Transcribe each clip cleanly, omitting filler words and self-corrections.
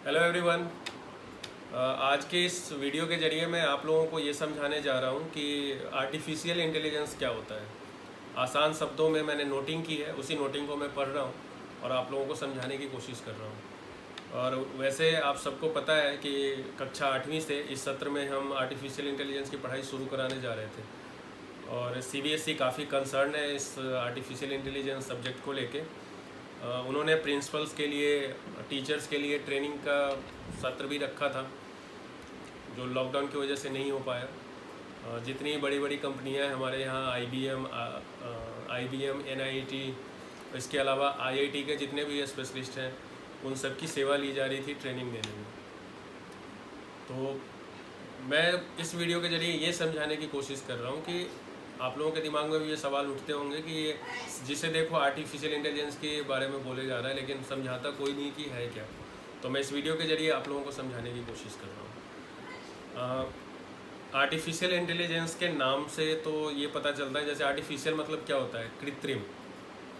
Hello everyone. आज के इस वीडियो के ज़रिए मैं आप लोगों को ये समझाने जा रहा हूँ कि आर्टिफिशियल इंटेलिजेंस क्या होता है। आसान शब्दों में मैंने नोटिंग की है, उसी नोटिंग को मैं पढ़ रहा हूँ और आप लोगों को समझाने की कोशिश कर रहा हूँ। और वैसे आप सबको पता है कि कक्षा 8वीं से इस सत्र में हम आर्टिफिशियल इंटेलिजेंस की पढ़ाई शुरू कराने जा रहे थे और CBSE काफ़ी कंसर्न है इस आर्टिफिशियल इंटेलिजेंस सब्जेक्ट को लेके। उन्होंने प्रिंसिपल्स के लिए, टीचर्स के लिए ट्रेनिंग का सत्र भी रखा था जो लॉकडाउन की वजह से नहीं हो पाया। जितनी बड़ी बड़ी कंपनियां हैं हमारे यहाँ, IBM, NIT, इसके अलावा IIT के जितने भी स्पेशलिस्ट हैं उन सब की सेवा ली जा रही थी ट्रेनिंग देने में। तो मैं इस वीडियो के ज़रिए ये समझाने की कोशिश कर रहा हूँ कि आप लोगों के दिमाग में भी ये सवाल उठते होंगे कि ये जिसे देखो आर्टिफिशियल इंटेलिजेंस के बारे में बोले जा रहा है लेकिन समझाता कोई नहीं कि है क्या। तो मैं इस वीडियो के ज़रिए आप लोगों को समझाने की कोशिश कर रहा हूँ। आर्टिफिशियल इंटेलिजेंस के नाम से तो ये पता चलता है, जैसे आर्टिफिशियल मतलब क्या होता है, कृत्रिम,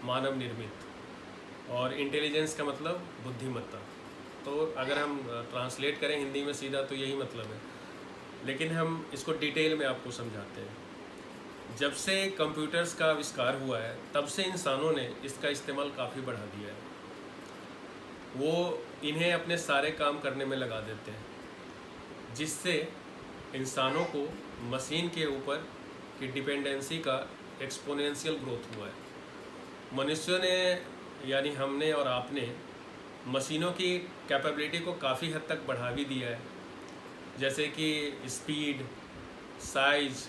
मानव निर्मित, और इंटेलिजेंस का मतलब बुद्धिमत्ता। तो अगर हम ट्रांसलेट करें हिंदी में सीधा तो यही मतलब है, लेकिन हम इसको डिटेल में आपको समझाते हैं। जब से कंप्यूटर्स का आविष्कार हुआ है तब से इंसानों ने इसका इस्तेमाल काफ़ी बढ़ा दिया है। वो इन्हें अपने सारे काम करने में लगा देते हैं, जिससे इंसानों को मशीन के ऊपर की डिपेंडेंसी का एक्सपोनेंशियल ग्रोथ हुआ है। मनुष्यों ने, यानी हमने और आपने, मशीनों की कैपेबिलिटी को काफ़ी हद तक बढ़ा भी दिया है, जैसे कि स्पीड, साइज,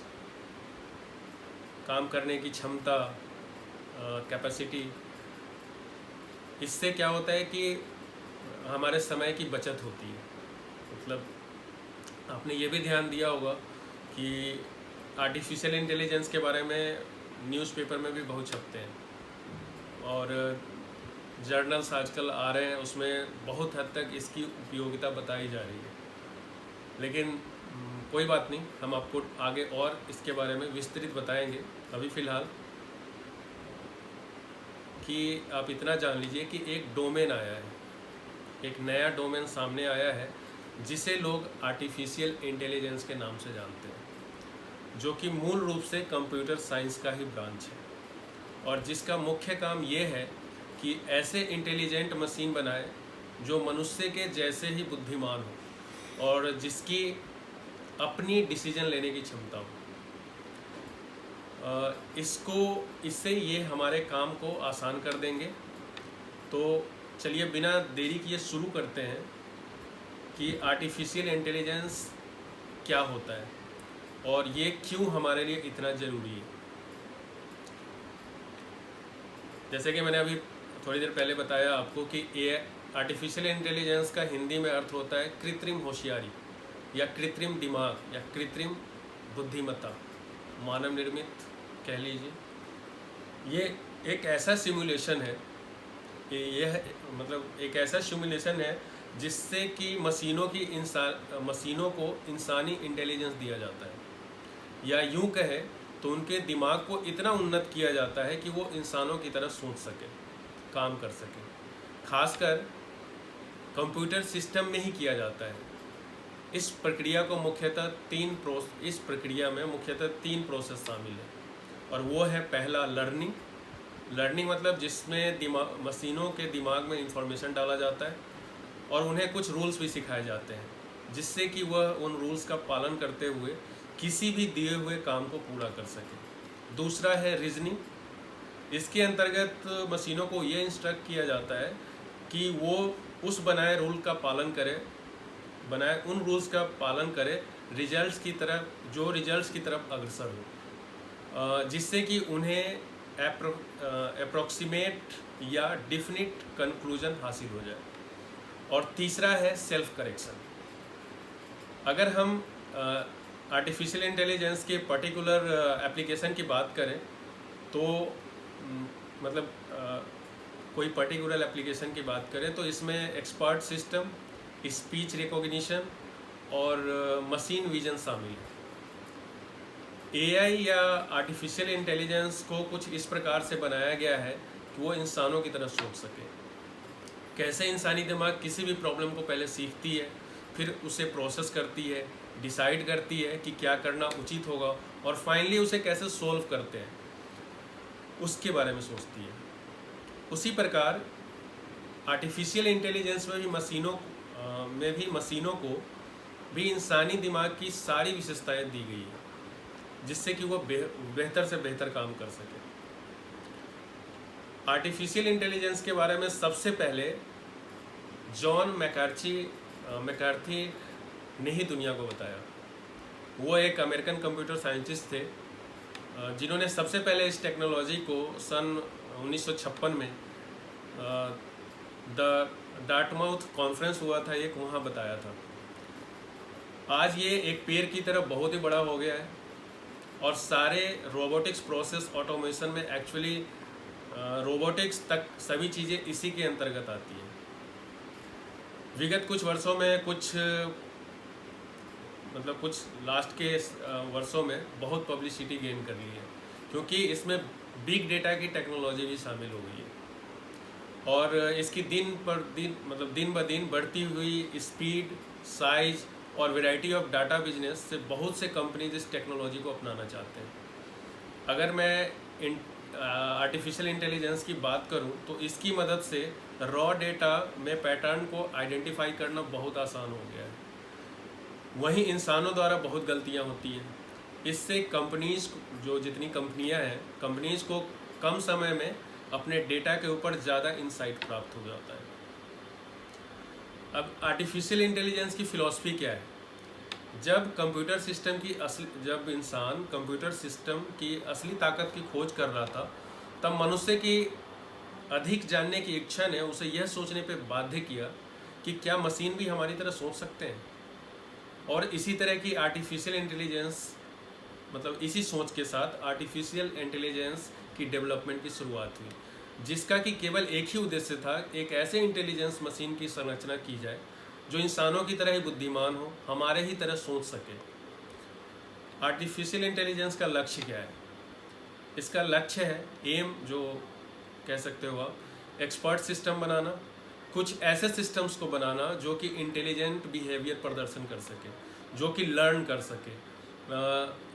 काम करने की क्षमता, कैपेसिटी। इससे क्या होता है कि हमारे समय की बचत होती है। मतलब आपने ये भी ध्यान दिया होगा कि आर्टिफिशियल इंटेलिजेंस के बारे में न्यूज़पेपर में भी बहुत छपते हैं और जर्नल्स आजकल आ रहे हैं, उसमें बहुत हद तक इसकी उपयोगिता बताई जा रही है। लेकिन कोई बात नहीं, हम आपको आगे और इसके बारे में विस्तृत बताएंगे। अभी फ़िलहाल कि आप इतना जान लीजिए कि एक डोमेन आया है, एक नया डोमेन सामने आया है जिसे लोग आर्टिफिशियल इंटेलिजेंस के नाम से जानते हैं, जो कि मूल रूप से कंप्यूटर साइंस का ही ब्रांच है और जिसका मुख्य काम ये है कि ऐसे इंटेलिजेंट मशीन बनाए जो मनुष्य के जैसे ही बुद्धिमान हो और जिसकी अपनी डिसीजन लेने की क्षमता हो। इससे ये हमारे काम को आसान कर देंगे। तो चलिए बिना देरी किए शुरू करते हैं कि आर्टिफिशियल इंटेलिजेंस क्या होता है और ये क्यों हमारे लिए इतना ज़रूरी है। जैसे कि मैंने अभी थोड़ी देर पहले बताया आपको कि आर्टिफिशियल इंटेलिजेंस का हिंदी में अर्थ होता है कृत्रिम होशियारी या कृत्रिम दिमाग या कृत्रिम बुद्धिमत्ता, मानव निर्मित कह लीजिए। ये एक ऐसा सिमुलेशन है कि यह मतलब एक ऐसा सिमुलेशन है जिससे कि मशीनों को इंसानी इंटेलिजेंस दिया जाता है, या यूं कहे तो उनके दिमाग को इतना उन्नत किया जाता है कि वो इंसानों की तरह सोच सके, काम कर सके। खासकर कंप्यूटर सिस्टम में ही किया जाता है। इस प्रक्रिया में मुख्यतः तीन प्रोसेस शामिल है और वो है, पहला लर्निंग मतलब जिसमें मशीनों के दिमाग में इंफॉर्मेशन डाला जाता है और उन्हें कुछ रूल्स भी सिखाए जाते हैं जिससे कि वह उन रूल्स का पालन करते हुए किसी भी दिए हुए काम को पूरा कर सके। दूसरा है रीजनिंग। इसके अंतर्गत मशीनों को ये इंस्ट्रक्ट किया जाता है कि वो उस बनाए रूल का पालन करें, उन रूल्स का पालन करें रिजल्ट्स की तरफ अग्रसर हो, जिससे कि उन्हें अप्रोक्सीमेट या डिफिनिट कंक्लूजन हासिल हो जाए। और तीसरा है सेल्फ करेक्शन। अगर हम आर्टिफिशियल इंटेलिजेंस के पर्टिकुलर एप्लीकेशन की बात करें तो मतलब कोई पर्टिकुलर एप्लीकेशन की बात करें तो इसमें एक्सपर्ट सिस्टम, स्पीच रिकॉग्निशन और मशीन विजन शामिल है। AI या आर्टिफिशियल इंटेलिजेंस को कुछ इस प्रकार से बनाया गया है कि वो इंसानों की तरह सोच सके। कैसे इंसानी दिमाग किसी भी प्रॉब्लम को पहले सीखती है, फिर उसे प्रोसेस करती है, डिसाइड करती है कि क्या करना उचित होगा, और फाइनली उसे कैसे सोल्व करते हैं उसके बारे में सोचती है। उसी प्रकार आर्टिफिशियल इंटेलिजेंस में भी मशीनों को भी इंसानी दिमाग की सारी विशेषताएं दी गई है, जिससे कि वो बेहतर से बेहतर काम कर सके। आर्टिफिशियल इंटेलिजेंस के बारे में सबसे पहले जॉन मैकार्थी ने ही दुनिया को बताया। वो एक अमेरिकन कंप्यूटर साइंटिस्ट थे जिन्होंने सबसे पहले इस टेक्नोलॉजी को सन 1956 में द डार्टमाउथ कॉन्फ्रेंस हुआ था एक, वहाँ बताया था। आज ये एक पेड़ की तरह बहुत ही बड़ा हो गया है और सारे रोबोटिक्स प्रोसेस ऑटोमेशन में एक्चुअली रोबोटिक्स तक सभी चीज़ें इसी के अंतर्गत आती हैं। विगत कुछ वर्षों में कुछ लास्ट के वर्षों में बहुत पब्लिसिटी गेन कर ली है, क्योंकि इसमें बिग डेटा की टेक्नोलॉजी भी शामिल हो गई है और इसकी दिन ब दिन बढ़ती हुई स्पीड, साइज और वैरायटी ऑफ डाटा बिजनेस से बहुत से कंपनीज इस टेक्नोलॉजी को अपनाना चाहते हैं। अगर मैं आर्टिफिशियल इंटेलिजेंस की बात करूं तो इसकी मदद से रॉ डेटा में पैटर्न को आइडेंटिफाई करना बहुत आसान हो गया है। वहीं इंसानों द्वारा बहुत गलतियां होती हैं। इससे जितनी कंपनियां हैं, कंपनीज को कम समय में अपने डेटा के ऊपर ज़्यादा इंसाइट प्राप्त हो जाता है। अब आर्टिफिशियल इंटेलिजेंस की फ़िलॉसफी क्या है? जब इंसान कंप्यूटर सिस्टम की असली ताकत की खोज कर रहा था, तब मनुष्य की अधिक जानने की इच्छा ने उसे यह सोचने पर बाध्य किया कि क्या मशीन भी हमारी तरह सोच सकते हैं। और इसी तरह की आर्टिफिशियल इंटेलिजेंस इसी सोच के साथ आर्टिफिशियल इंटेलिजेंस की डेवलपमेंट की शुरुआत हुई, जिसका कि केवल एक ही उद्देश्य था, एक ऐसे इंटेलिजेंस मशीन की संरचना की जाए जो इंसानों की तरह ही बुद्धिमान हो, हमारे ही तरह सोच सके। आर्टिफिशियल इंटेलिजेंस का लक्ष्य क्या है? इसका लक्ष्य है जो कह सकते हो आप, एक्सपर्ट सिस्टम बनाना, कुछ ऐसे सिस्टम्स को बनाना जो कि इंटेलिजेंट बिहेवियर प्रदर्शन कर सके, जो कि लर्न कर सके,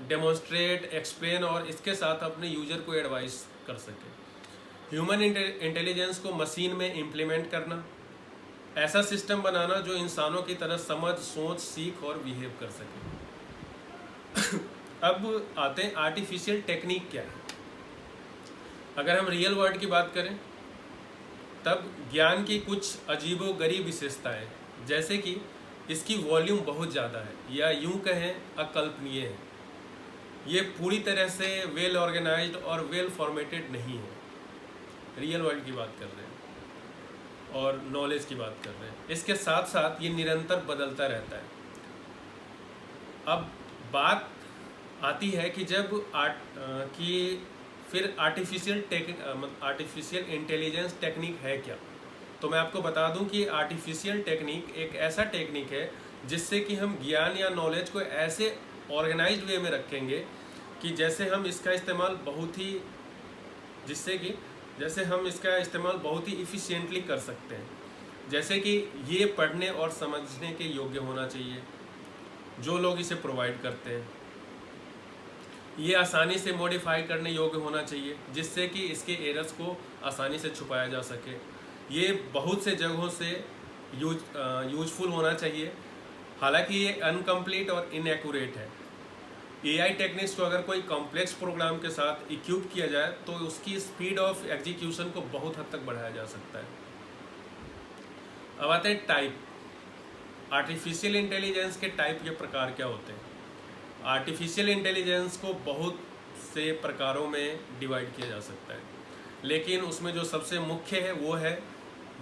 डेमोन्स्ट्रेट, एक्सप्लेन और इसके साथ अपने यूजर को एडवाइस कर सके। ह्यूमन इंटेलिजेंस को मशीन में इम्प्लीमेंट करना, ऐसा सिस्टम बनाना जो इंसानों की तरह समझ, सोच, सीख और बिहेव कर सके। अब आते हैं आर्टिफिशियल टेक्निक क्या है। अगर हम रियल वर्ल्ड की बात करें तब ज्ञान की कुछ अजीबोगरीब विशेषताएं, जैसे कि इसकी वॉल्यूम बहुत ज़्यादा है, या यूं कहें अकल्पनीय है। ये पूरी तरह से वेल ऑर्गेनाइज्ड और वेल फॉर्मेटेड नहीं है। रियल वर्ल्ड की बात कर रहे हैं और नॉलेज की बात कर रहे हैं। इसके साथ साथ ये निरंतर बदलता रहता है। अब बात आती है कि फिर आर्टिफिशियल इंटेलिजेंस टेक्निक है क्या। तो मैं आपको बता दूं कि आर्टिफिशियल टेक्निक एक ऐसा टेक्निक है जिससे कि हम ज्ञान या नॉलेज को ऐसे ऑर्गेनाइज्ड वे में रखेंगे कि जैसे हम इसका इस्तेमाल बहुत ही इफ़िशिएंटली कर सकते हैं। जैसे कि ये पढ़ने और समझने के योग्य होना चाहिए जो लोग इसे प्रोवाइड करते हैं। ये आसानी से मॉडिफाई करने योग्य होना चाहिए जिससे कि इसके एरर्स को आसानी से छुपाया जा सके। ये बहुत से जगहों से यूजफुल होना चाहिए, हालांकि ये अनकम्प्लीट और इनएक्यूरेट है। एआई टेक्निक्स को अगर कोई कॉम्प्लेक्स प्रोग्राम के साथ इक्विप किया जाए तो उसकी स्पीड ऑफ एग्जीक्यूशन को बहुत हद तक बढ़ाया जा सकता है। अब आते हैं टाइप। आर्टिफिशियल इंटेलिजेंस के टाइप के प्रकार क्या होते हैं? आर्टिफिशियल इंटेलिजेंस को बहुत से प्रकारों में डिवाइड किया जा सकता है, लेकिन उसमें जो सबसे मुख्य है वो है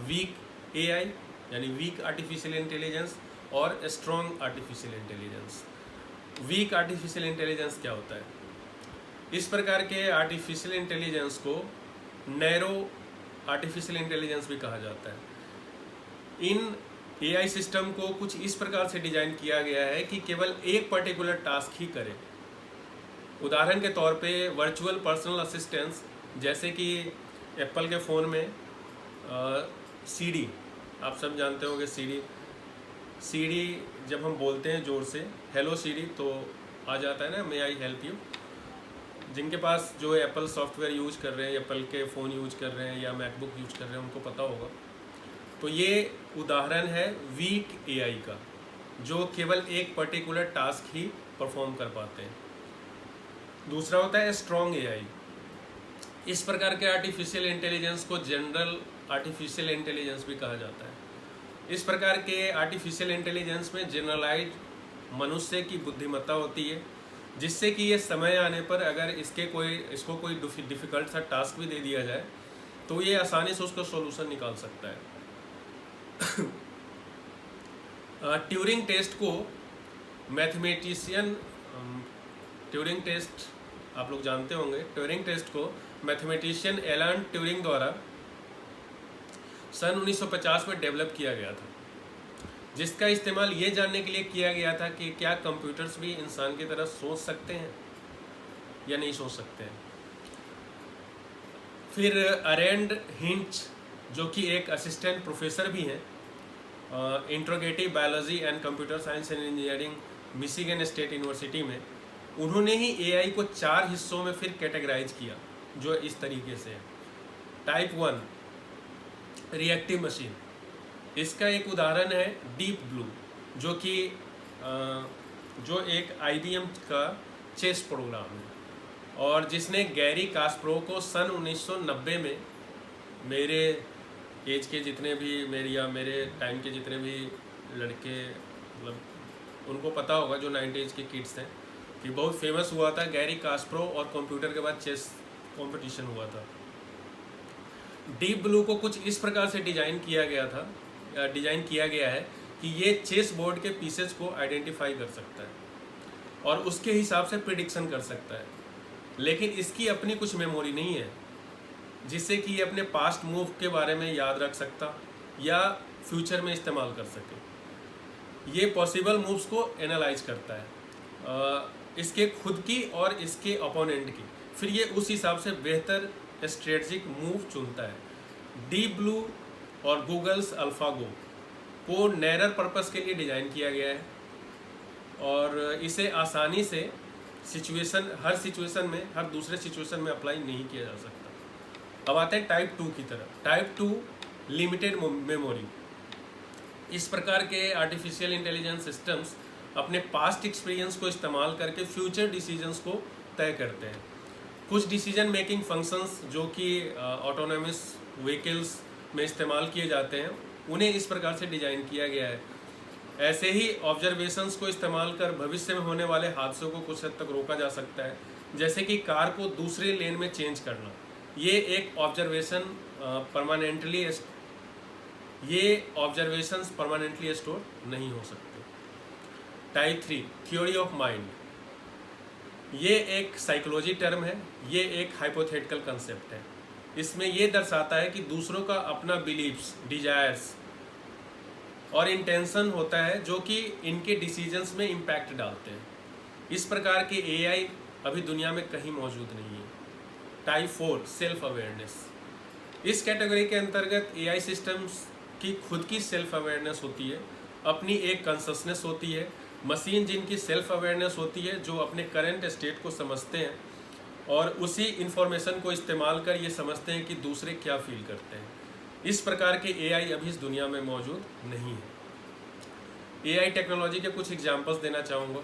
वीक एआई यानी वीक आर्टिफिशियल इंटेलिजेंस और strong artificial intelligence. Week artificial intelligence क्या होता है? इस प्रकार के आर्टिफिशियल इंटेलिजेंस को नैरो आर्टिफिशियल इंटेलिजेंस भी कहा जाता है। इन एआई सिस्टम को कुछ इस प्रकार से डिजाइन किया गया है कि केवल एक पर्टिकुलर टास्क ही करे। उदाहरण के तौर पे वर्चुअल पर्सनल असिस्टेंट्स, जैसे कि एप्पल के फ़ोन में सीडी आप सब जानते होंगे सीरी जब हम बोलते हैं ज़ोर से हेलो सीरी तो आ जाता है ना, मे आई हेल्प यू। जिनके पास जो एप्पल सॉफ्टवेयर यूज कर रहे हैं, एप्पल के फ़ोन यूज कर रहे हैं या मैकबुक यूज कर रहे हैं, उनको पता होगा। तो ये उदाहरण है वीक एआई का, जो केवल एक पर्टिकुलर टास्क ही परफॉर्म कर पाते हैं। दूसरा होता है स्ट्रॉन्ग एआई। इस प्रकार के आर्टिफिशियल इंटेलिजेंस को जनरल आर्टिफिशियल इंटेलिजेंस भी कहा जाता है। इस प्रकार के आर्टिफिशियल इंटेलिजेंस में जनरलाइज मनुष्य की बुद्धिमत्ता होती है, जिससे कि ये समय आने पर अगर इसको कोई डिफ़िकल्ट सा टास्क भी दे दिया जाए तो ये आसानी से उसका सॉल्यूशन निकाल सकता है। ट्यूरिंग टेस्ट को ट्यूरिंग टेस्ट आप लोग जानते होंगे। ट्यूरिंग टेस्ट को मैथमेटिशियन एलन ट्यूरिंग द्वारा सन 1950 में डेवलप किया गया था, जिसका इस्तेमाल ये जानने के लिए किया गया था कि क्या कंप्यूटर्स भी इंसान की तरह सोच सकते हैं या नहीं सोच सकते हैं। फिर अरेंड हिंच, जो कि एक असिस्टेंट प्रोफेसर भी हैं interrogative biology and computer science and engineering Michigan state university में, उन्होंने ही एआई को 4 हिस्सों में फिर कैटेगराइज किया, जो इस तरीके से है। टाइप 1 रिएक्टिव मशीन, इसका एक उदाहरण है डीप ब्लू, जो एक IBM का चेस प्रोग्राम है और जिसने गैरी कास्परोव को सन 1990 में, मेरे एज के जितने भी मेरे टाइम के जितने भी लड़के मतलब उनको पता होगा, जो 90s के किड्स हैं, कि बहुत फेमस हुआ था गैरी कास्परोव और कंप्यूटर के बाद चेस कंपटीशन हुआ था। डीप ब्लू को कुछ इस प्रकार से डिज़ाइन किया गया है कि ये चेस बोर्ड के पीसेस को आइडेंटिफाई कर सकता है और उसके हिसाब से प्रिडिक्शन कर सकता है, लेकिन इसकी अपनी कुछ मेमोरी नहीं है जिससे कि ये अपने पास्ट मूव के बारे में याद रख सकता या फ्यूचर में इस्तेमाल कर सके। ये पॉसिबल मूव्स को एनालाइज करता है, इसके खुद की और इसके अपोनेंट की, फिर ये उस हिसाब से बेहतर स्ट्रेटजिक मूव चुनता है। डीप ब्लू और गूगल्स अल्फागो को नैरर पर्पस के लिए डिज़ाइन किया गया है और इसे आसानी से हर दूसरे सिचुएशन में अप्लाई नहीं किया जा सकता। अब आते हैं टाइप 2 की तरफ। Type 2 limited memory. इस प्रकार के आर्टिफिशियल इंटेलिजेंस सिस्टम्स अपने पास्ट एक्सपीरियंस को इस्तेमाल करके फ्यूचर डिसीजंस को तय करते हैं। कुछ डिसीजन मेकिंग फंक्शंस जो कि ऑटोनोमस व्हीकल्स में इस्तेमाल किए जाते हैं, उन्हें इस प्रकार से डिज़ाइन किया गया है। ऐसे ही ऑब्जर्वेशंस को इस्तेमाल कर भविष्य में होने वाले हादसों को कुछ हद तक रोका जा सकता है, जैसे कि कार को दूसरे लेन में चेंज करना। ये एक ऑब्जर्वेशंस परमानेंटली स्टोर नहीं हो सकते। टाइप 3 थ्योरी ऑफ माइंड, ये एक साइकोलॉजी टर्म है, ये एक हाइपोथेटिकल कंसेप्ट है। इसमें ये दर्शाता है कि दूसरों का अपना बिलीव्स, डिजायर्स और इंटेंशन होता है जो कि इनके डिसीजंस में इम्पैक्ट डालते हैं। इस प्रकार के एआई अभी दुनिया में कहीं मौजूद नहीं है। टाइप 4 सेल्फ अवेयरनेस, इस कैटेगरी के अंतर्गत एआई सिस्टम्स की खुद की सेल्फ अवेयरनेस होती है, अपनी एक कॉन्शसनेस होती है। मशीन जिनकी सेल्फ अवेयरनेस होती है, जो अपने करंट स्टेट को समझते हैं और उसी इंफॉर्मेशन को इस्तेमाल कर ये समझते हैं कि दूसरे क्या फील करते हैं। इस प्रकार के एआई अभी इस दुनिया में मौजूद नहीं है। एआई टेक्नोलॉजी के कुछ एग्जांपल्स देना चाहूँगा।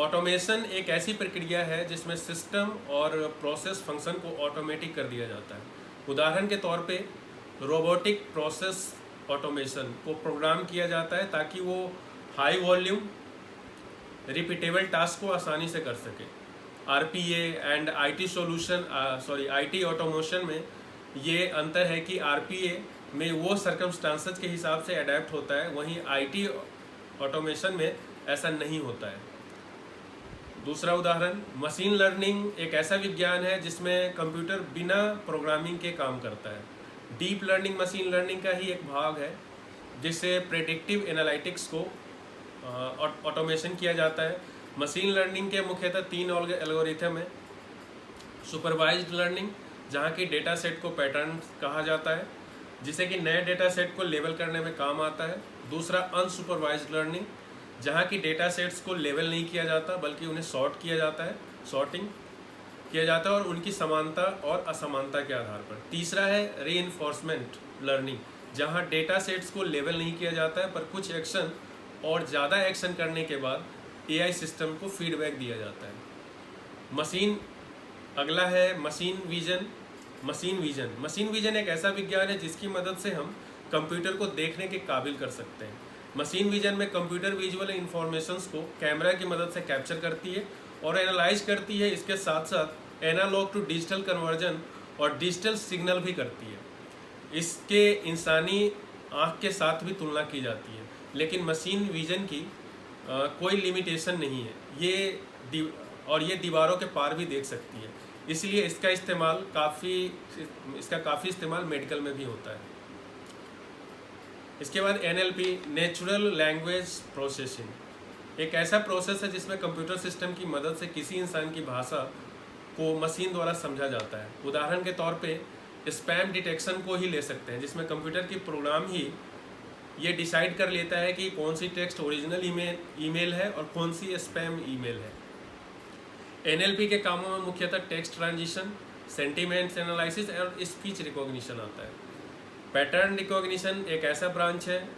ऑटोमेशन एक ऐसी प्रक्रिया है जिसमें सिस्टम और प्रोसेस फंक्शन को ऑटोमेटिक कर दिया जाता है। उदाहरण के तौर पे रोबोटिक प्रोसेस ऑटोमेशन को प्रोग्राम किया जाता है ताकि वो हाई वॉल्यूम रिपीटेबल टास्क को आसानी से कर सके। आरपीए एंड आईटी ऑटोमेशन में ये अंतर है कि आरपीए में वो सर्कमस्टांसेस के हिसाब से अडेप्ट होता है, वहीं आईटी ऑटोमेशन में ऐसा नहीं होता है। दूसरा उदाहरण, मशीन लर्निंग एक ऐसा विज्ञान है जिसमें कंप्यूटर बिना प्रोग्रामिंग के काम करता है। डीप लर्निंग मशीन लर्निंग का ही एक भाग है जिससे प्रेडिक्टिव एनालिटिक्स को ऑटोमेशन किया जाता है। मशीन लर्निंग के मुख्यतः 3 एल्गोरिथम है। सुपरवाइज्ड लर्निंग, जहाँ की डेटा सेट को पैटर्न कहा जाता है। जिससे कि नए डेटा सेट को लेबल करने में काम आता है। दूसरा अनसुपरवाइज्ड लर्निंग, जहाँ की डेटा सेट्स को लेबल नहीं किया जाता बल्कि उन्हें सॉर्ट किया जाता है, सॉर्टिंग किया जाता है और उनकी समानता और असमानता के आधार पर। तीसरा है रीइंफोर्समेंट लर्निंग, जहाँ डेटा सेट्स को लेबल नहीं किया जाता है पर कुछ एक्शन और ज़्यादा एक्शन करने के बाद एआई सिस्टम को फीडबैक दिया जाता है। मशीन अगला है मशीन विजन। मशीन विजन एक ऐसा विज्ञान है जिसकी मदद से हम कंप्यूटर को देखने के काबिल कर सकते हैं। मशीन विजन में कंप्यूटर विजुअल इंफॉर्मेशंस को कैमरा की मदद से कैप्चर करती है और एनालाइज करती है। इसके साथ साथ एनालॉग टू डिजिटल कन्वर्जन और डिजिटल सिग्नल भी करती है। इसके इंसानी आँख के साथ भी तुलना की जाती है, लेकिन मशीन विजन की कोई लिमिटेशन नहीं है, ये दीवारों के पार भी देख सकती है। इसलिए इसका काफ़ी इस्तेमाल मेडिकल में भी होता है। इसके बाद NLP, नेचुरल लैंग्वेज प्रोसेसिंग, एक ऐसा प्रोसेस है जिसमें कंप्यूटर सिस्टम की मदद से किसी इंसान की भाषा को मशीन द्वारा समझा जाता है। उदाहरण के तौर पे स्पैम डिटेक्शन को ही ले सकते हैं, जिसमें कंप्यूटर की प्रोग्राम ही ये डिसाइड कर लेता है कि कौन सी टेक्स्ट ओरिजिनल ईमेल है और कौन सी स्पैम ईमेल है। NLP के कामों में मुख्यतः टेक्स्ट ट्रांजिशन, सेंटीमेंट्स एनालिसिस और स्पीच रिकॉग्निशन आता है। पैटर्न रिकॉग्निशन एक ऐसा ब्रांच है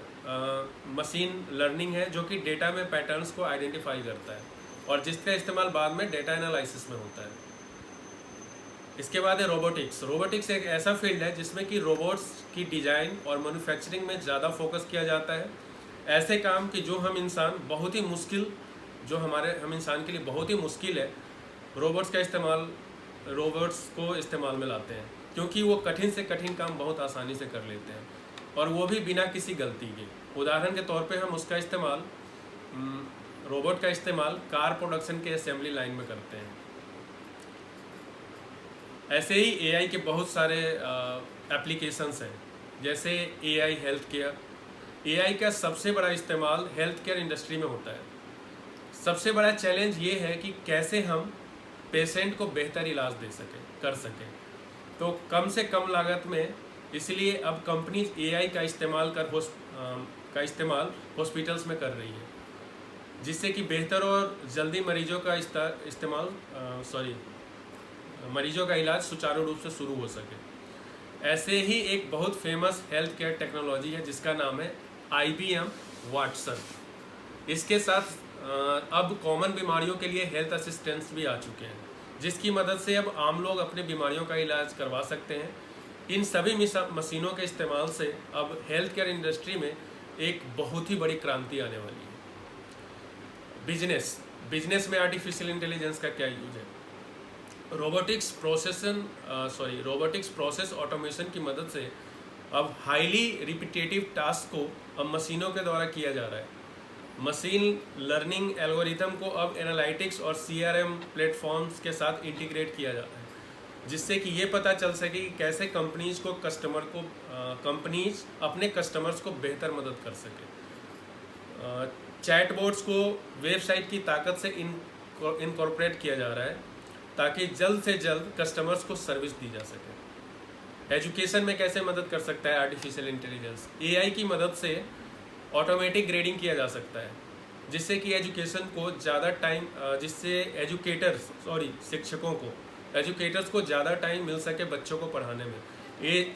मशीन लर्निंग है जो कि डेटा में पैटर्न्स को आइडेंटिफाई करता है और जिसका इस्तेमाल बाद में डेटा एनालिसिस में होता है। इसके बाद है रोबोटिक्स एक ऐसा फील्ड है जिसमें कि रोबोट्स की डिज़ाइन और मैन्युफैक्चरिंग में ज़्यादा फोकस किया जाता है। ऐसे काम कि जो हम इंसान के लिए बहुत ही मुश्किल है, रोबोट्स को इस्तेमाल में लाते हैं, क्योंकि वो कठिन से कठिन काम बहुत आसानी से कर लेते हैं और वो भी बिना किसी गलती के। उदाहरण के तौर पे हम रोबोट का इस्तेमाल कार प्रोडक्शन के असेंबली लाइन में करते हैं। ऐसे ही एआई के बहुत सारे एप्लीकेशंस हैं, जैसे एआई हेल्थ केयर। एआई का सबसे बड़ा इस्तेमाल हेल्थ केयर इंडस्ट्री में होता है। सबसे बड़ा चैलेंज ये है कि कैसे हम पेशेंट को बेहतर इलाज कर सकें, तो कम से कम लागत में। इसलिए अब कंपनीज एआई का इस्तेमाल हॉस्पिटल्स में कर रही है, जिससे कि बेहतर और जल्दी मरीजों का इलाज सुचारू रूप से शुरू हो सके। ऐसे ही एक बहुत फेमस हेल्थ केयर टेक्नोलॉजी है जिसका नाम है IBM वाटसन। इसके साथ अब कॉमन बीमारियों के लिए हेल्थ असिस्टेंट्स भी आ चुके हैं, जिसकी मदद से अब आम लोग अपनी बीमारियों का इलाज करवा सकते हैं। इन सभी मशीनों के इस्तेमाल से अब हेल्थ केयर इंडस्ट्री में एक बहुत ही बड़ी क्रांति आने वाली है। बिजनेस में आर्टिफिशियल इंटेलिजेंस का क्या यूज है? रोबोटिक्स प्रोसेस ऑटोमेशन की मदद से अब हाईली रिपीटेटिव टास्क को अब मशीनों के द्वारा किया जा रहा है। मशीन लर्निंग एल्गोरिथम को अब एनालिटिक्स और CRM प्लेटफॉर्म्स के साथ इंटीग्रेट किया जाता है, जिससे कि ये पता चल सके कि कैसे कंपनीज अपने कस्टमर्स को बेहतर मदद कर सके। चैटबॉट्स को वेबसाइट की ताकत से इनकॉर्पोरेट किया जा रहा है ताकि जल्द से जल्द कस्टमर्स को सर्विस दी जा सके। एजुकेशन में कैसे मदद कर सकता है आर्टिफिशियल इंटेलिजेंस? एआई की मदद से ऑटोमेटिक ग्रेडिंग किया जा सकता है, जिससे कि एजुकेटर्स को ज़्यादा टाइम मिल सके बच्चों को पढ़ाने में।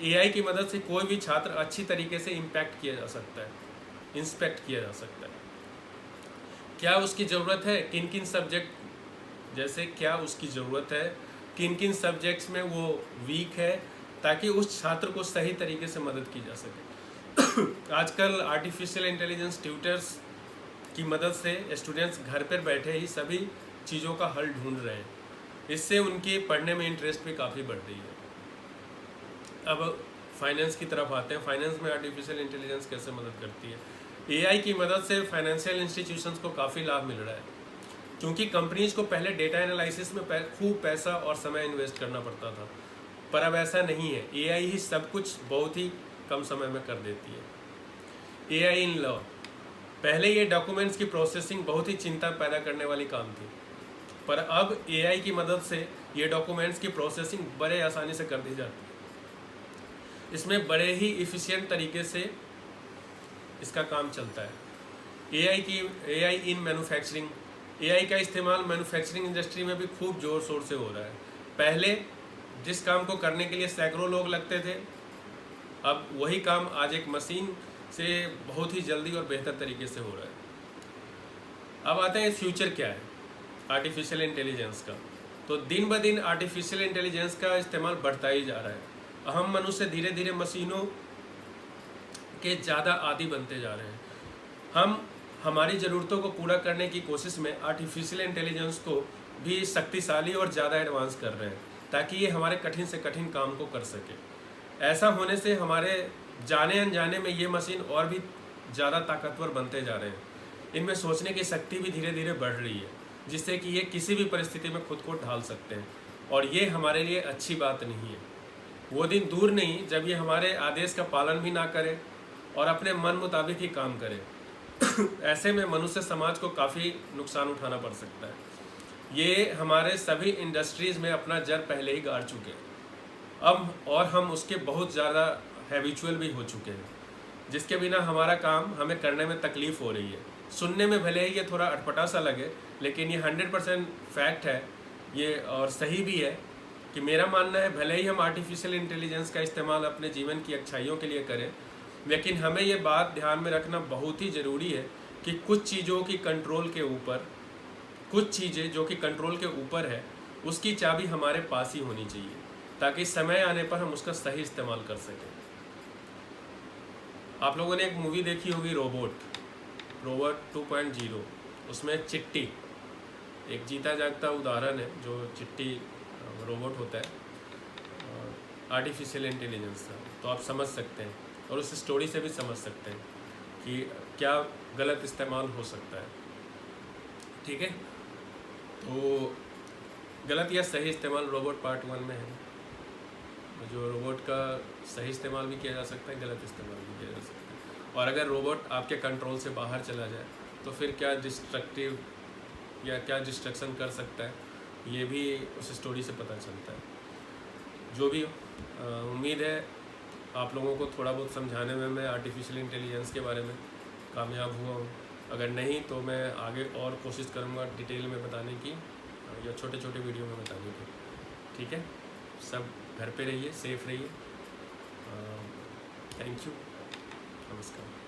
एआई की मदद से कोई भी छात्र अच्छी तरीके से इंस्पेक्ट किया जा सकता है। क्या उसकी ज़रूरत है, किन किन सब्जेक्ट्स में वो वीक है, ताकि उस छात्र को सही तरीके से मदद की जा सके। आजकल आर्टिफिशियल इंटेलिजेंस ट्यूटर्स की मदद से स्टूडेंट्स घर पर बैठे ही सभी चीज़ों का हल ढूंढ रहे हैं। इससे उनके पढ़ने में इंटरेस्ट भी काफ़ी बढ़ रही है। अब फाइनेंस की तरफ आते हैं। फाइनेंस में आर्टिफिशियल इंटेलिजेंस कैसे मदद करती है? एआई की मदद से फाइनेंशियल इंस्टीट्यूशंस को काफ़ी लाभ मिल रहा है, क्योंकि कंपनीज को पहले डेटा एनालिसिस में खूब पैसा और समय इन्वेस्ट करना पड़ता था, पर अब ऐसा नहीं है। एआई ही सब कुछ बहुत ही कम समय में कर देती है। एआई इन लॉ, पहले ये डॉक्यूमेंट्स की प्रोसेसिंग बहुत ही चिंता पैदा करने वाली काम थी, पर अब एआई की मदद से ये डॉक्यूमेंट्स की प्रोसेसिंग बड़े आसानी से कर दी जाती है। इसमें बड़े ही इफ़िशियंट तरीके से इसका काम चलता है। एआई इन मैन्युफैक्चरिंग, एआई का इस्तेमाल मैन्युफैक्चरिंग इंडस्ट्री में भी खूब ज़ोर शोर से हो रहा है। पहले जिस काम को करने के लिए सैकड़ों लोग लगते थे, अब वही काम आज एक मशीन से बहुत ही जल्दी और बेहतर तरीके से हो रहा है। अब आते हैं फ्यूचर क्या है आर्टिफिशियल इंटेलिजेंस का। तो दिन ब दिन आर्टिफिशियल इंटेलिजेंस का इस्तेमाल बढ़ता ही जा रहा है। हम मनुष्य धीरे धीरे मशीनों के ज़्यादा आदी बनते जा रहे हैं। हम हमारी ज़रूरतों को पूरा करने की कोशिश में आर्टिफिशियल इंटेलिजेंस को भी शक्तिशाली और ज़्यादा एडवांस कर रहे हैं, ताकि ये हमारे कठिन से कठिन काम को कर सके। ऐसा होने से हमारे जाने अनजाने में ये मशीन और भी ज़्यादा ताकतवर बनते जा रहे हैं। इनमें सोचने की शक्ति भी धीरे धीरे बढ़ रही है, जिससे कि ये किसी भी परिस्थिति में खुद को ढाल सकते हैं, और ये हमारे लिए अच्छी बात नहीं है। वो दिन दूर नहीं जब ये हमारे आदेश का पालन भी ना करे और अपने मन मुताबिक ही काम करे। ऐसे में मनुष्य समाज को काफ़ी नुकसान उठाना पड़ सकता है। ये हमारे सभी इंडस्ट्रीज़ में अपना जड़ पहले ही गाड़ चुके हैं अब, और हम उसके बहुत ज़्यादा हैबिचुअल भी हो चुके हैं, जिसके बिना हमारा काम हमें करने में तकलीफ़ हो रही है। सुनने में भले ही ये थोड़ा अटपटा सा लगे, लेकिन ये 100% फैक्ट है ये, और सही भी है कि मेरा मानना है भले ही हम आर्टिफिशियल इंटेलिजेंस का इस्तेमाल अपने जीवन की अच्छाइयों के लिए करें, लेकिन हमें ये बात ध्यान में रखना बहुत ही ज़रूरी है कि कुछ चीज़ों की कंट्रोल के ऊपर, कुछ चीज़ें जो कि कंट्रोल के ऊपर है, उसकी चाबी हमारे पास ही होनी चाहिए, ताकि समय आने पर हम उसका सही इस्तेमाल कर सकें। आप लोगों ने एक मूवी देखी होगी रोबोट 2.0। उसमें चिट्टी एक जीता जागता उदाहरण है, जो चिट्टी रोबोट होता है आर्टिफिशियल इंटेलिजेंस का। तो आप समझ सकते हैं और उस स्टोरी से भी समझ सकते हैं कि क्या गलत इस्तेमाल हो सकता है। ठीक है, तो गलत या सही इस्तेमाल रोबोट पार्ट 1 में है। जो रोबोट का सही इस्तेमाल भी किया जा सकता है, गलत इस्तेमाल भी किया जा सकता है। और अगर रोबोट आपके कंट्रोल से बाहर चला जाए तो फिर क्या डिस्ट्रक्टिव या क्या डिस्ट्रक्शन कर सकता है, ये भी उस स्टोरी से पता चलता है। जो भी हो, उम्मीद है आप लोगों को थोड़ा बहुत समझाने में मैं आर्टिफिशियल इंटेलिजेंस के बारे में कामयाब हुआ हूँ। अगर नहीं तो मैं आगे और कोशिश करूँगा डिटेल में बताने की, या छोटे छोटे वीडियो में बताने की। ठीक है, सब घर पे रहिए, सेफ रहिए। थैंक यू, नमस्कार।